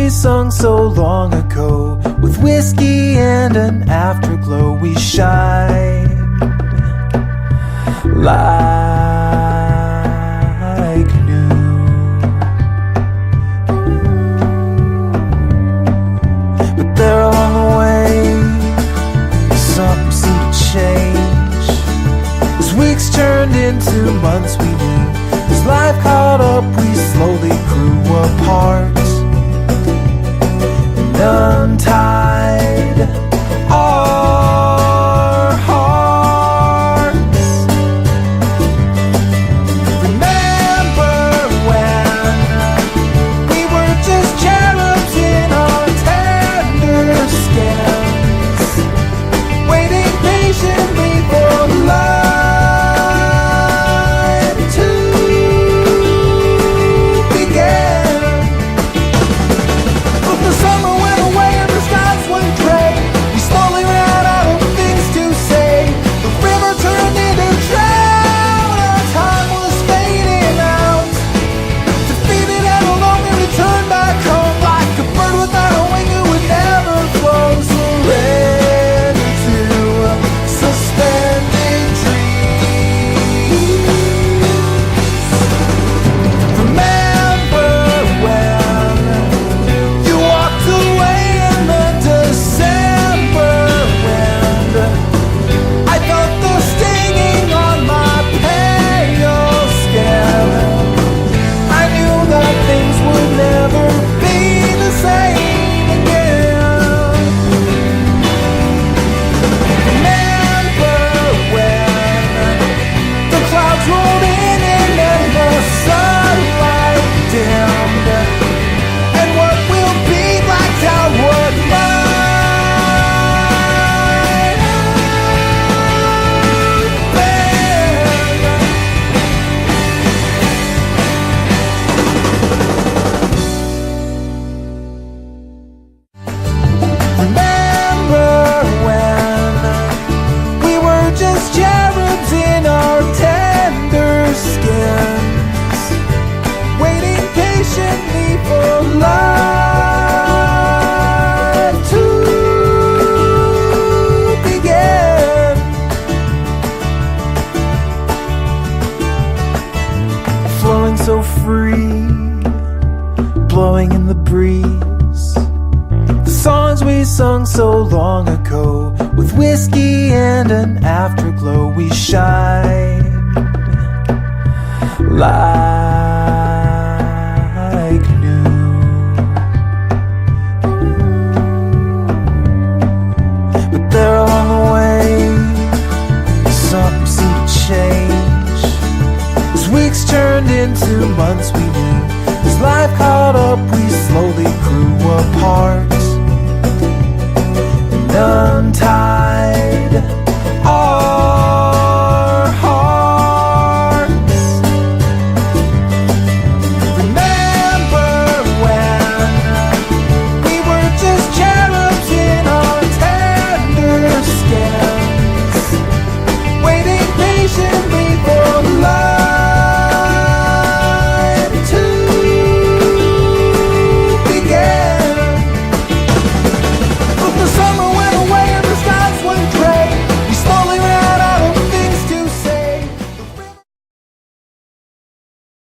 we sung so long ago, with whiskey and an afterglow, we shine like new. But there along the way, something seemed to change. As weeks turned into months, we knew as life caught up, we slowly grew apart and untied our hearts. Remember when we were just cherubs in our tender skins, waiting patiently for life to begin. But the summer went away and the skies went gray. We slowly ran out of things to say. The river turned into drought. Our time was fading out. Defeated and alone, we returned back home like a bird without a wing who would never flow. Surrender to suspended dreams. Remember when you walked away in the December wind? I felt the stinging on my pale skin. I knew that things would never be the same again. Remember when the clouds rolled in and then the sunlight dimmed, and what will be blacked out what might have been. Remember when we were just cherubs in our tender skins, waiting patiently for life to begin. Flowing so free, blowing in the breeze, the songs we sung so long ago, with whiskey and an afterglow, we shine like new. But there along the way, something seemed to change. As weeks turned into months, we knew as life caught up, we slowly grew apart